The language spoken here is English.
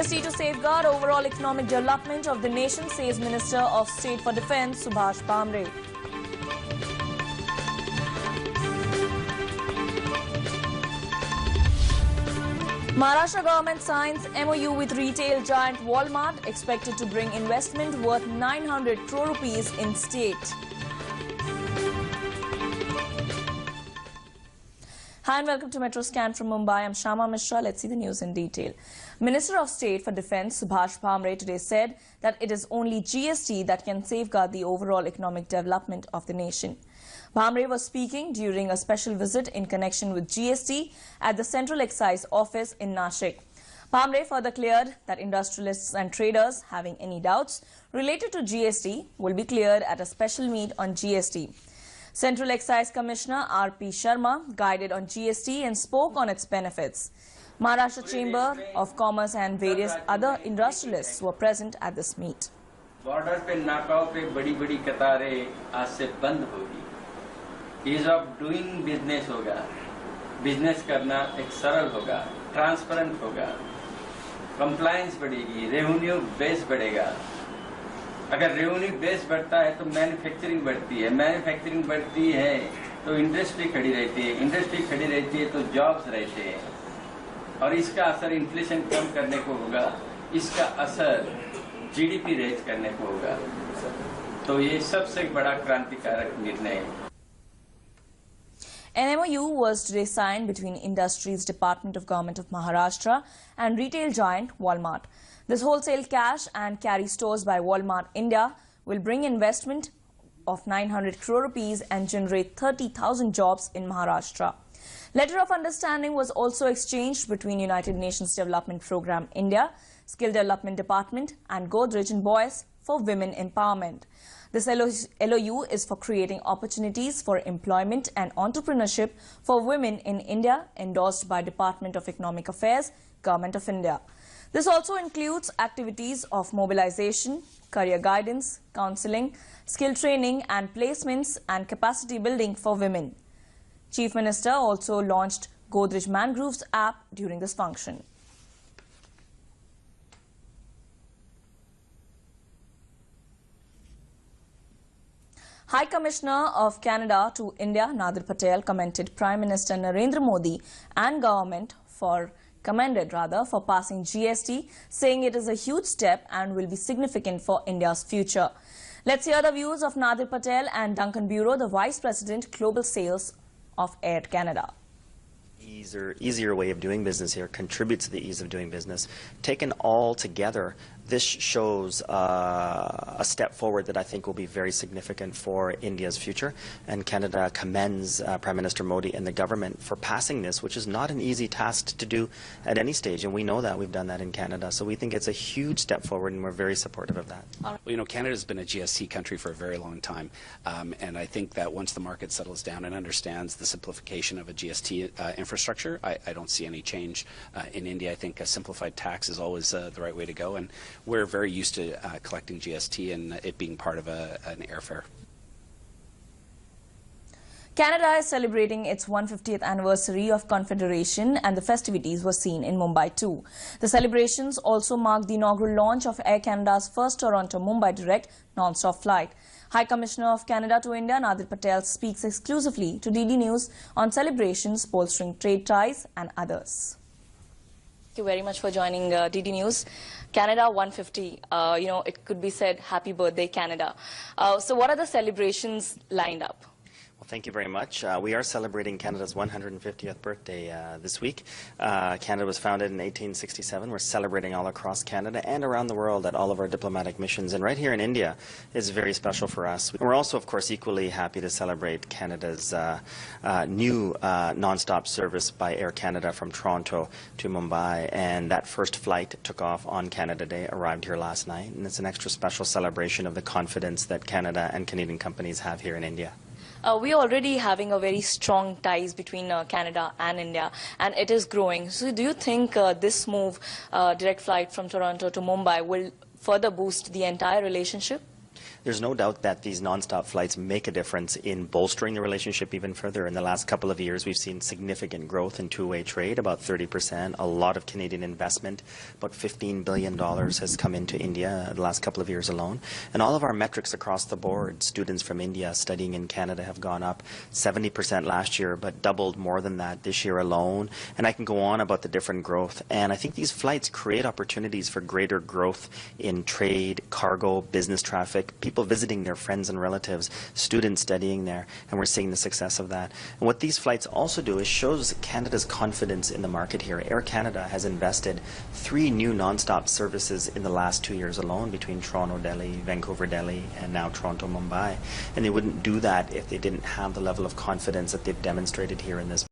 GST to safeguard overall economic development of the nation, says Minister of State for Defence Subhash Bhamre. Maharashtra government signs MOU with retail giant Walmart, expected to bring investment worth 900 crore rupees in state. Hi and welcome to Metro Scan from Mumbai. I'm Shama Mishra. Let's see the news in detail. Minister of State for Defence Subhash Bhamre today said that it is only GST that can safeguard the overall economic development of the nation. Bhamre was speaking during a special visit in connection with GST at the Central Excise Office in Nashik. Bhamre further cleared that industrialists and traders having any doubts related to GST will be cleared at a special meet on GST. Central Excise Commissioner R.P. Sharma guided on GST and spoke on its benefits. Maharashtra Chamber of Commerce and various other industrialists were present at this meet. Border पे नाकाओं पे बड़ी-बड़ी कतारें आज से बंद होगी। Ease of doing business होगा, business करना एक सरल होगा, ट्रांसपेरेंट होगा, कंप्लायंस बढ़ेगी, रेवेन्यू बेस बढ़ेगा। अगर रेवेन्यू बेस बढ़ता है तो मैन्युफैक्चरिंग बढ़ती है, मैन्युफैक्चरिंग बढ़ती है तो इंडस्ट्री खड़ी रहती है, इंडस्ट्री खड़ी रहती है तो जॉब्स रहते हैं और इसका असर इन्फ्लेशन कम करने को होगा, इसका असर जीडीपी रेज करने को होगा। तो ये सबसे बड़ा क्रांतिकारक निर्णय है। An MOU was today signed between Industries Department of Government of Maharashtra and retail giant Walmart. This wholesale cash and carry stores by Walmart India will bring investment of 900 crore rupees and generate 30,000 jobs in Maharashtra. Letter of understanding was also exchanged between United Nations Development Programme India, Skill Development Department and Godrej and Boyce for women empowerment. This LOU is for creating opportunities for employment and entrepreneurship for women in India, endorsed by Department of Economic Affairs, Government of India. This also includes activities of mobilization, career guidance, counseling, skill training and placements and capacity building for women. Chief Minister also launched Godrej Mangroves app during this function. High Commissioner of Canada to India, Nadir Patel, commended Prime Minister Narendra Modi and commended for passing GST, saying it is a huge step and will be significant for India's future. Let's hear the views of Nadir Patel and Duncan Bureau, the Vice President, Global Sales of Air Canada. Easier way of doing business here contributes to the ease of doing business. Taken all together, this shows a step forward that I think will be very significant for India's future. And Canada commends Prime Minister Modi and the government for passing this, which is not an easy task to do at any stage. And we know that. We've done that in Canada. So we think it's a huge step forward, and we're very supportive of that. Well, you know, Canada's been a GST country for a very long time. And I think that once the market settles down and understands the simplification of a GST infrastructure, I don't see any change in India. I think a simplified tax is always the right way to go. And we're very used to collecting GST and it being part of an airfare. Canada is celebrating its 150th anniversary of Confederation, and the festivities were seen in Mumbai too. The celebrations also marked the inaugural launch of Air Canada's first Toronto-Mumbai direct non-stop flight. High Commissioner of Canada to India, Nadir Patel, speaks exclusively to DD News on celebrations bolstering trade ties and others. Thank you very much for joining DD News. Canada 150, it could be said, happy birthday, Canada. So what are the celebrations lined up? Well, thank you very much. We are celebrating Canada's 150th birthday this week. Canada was founded in 1867. We're celebrating all across Canada and around the world at all of our diplomatic missions. And right here in India is very special for us. We're also, of course, equally happy to celebrate Canada's new non-stop service by Air Canada from Toronto to Mumbai. And that first flight took off on Canada Day, arrived here last night. And it's an extra special celebration of the confidence that Canada and Canadian companies have here in India. We're already having a very strong ties between Canada and India, and it is growing. So do you think this move, direct flight from Toronto to Mumbai, will further boost the entire relationship? There's no doubt that these nonstop flights make a difference in bolstering the relationship even further. In the last couple of years, we've seen significant growth in two-way trade, about 30%, a lot of Canadian investment, about $15 billion has come into India the last couple of years alone. And all of our metrics across the board, students from India studying in Canada have gone up 70% last year, but doubled more than that this year alone. And I can go on about the different growth. And I think these flights create opportunities for greater growth in trade, cargo, business traffic, people visiting their friends and relatives, students studying there, and we're seeing the success of that. And what these flights also do is shows Canada's confidence in the market here. Air Canada has invested 3 new nonstop services in the last 2 years alone between Toronto, Delhi, Vancouver, Delhi, and now Toronto, Mumbai. And they wouldn't do that if they didn't have the level of confidence that they've demonstrated here in this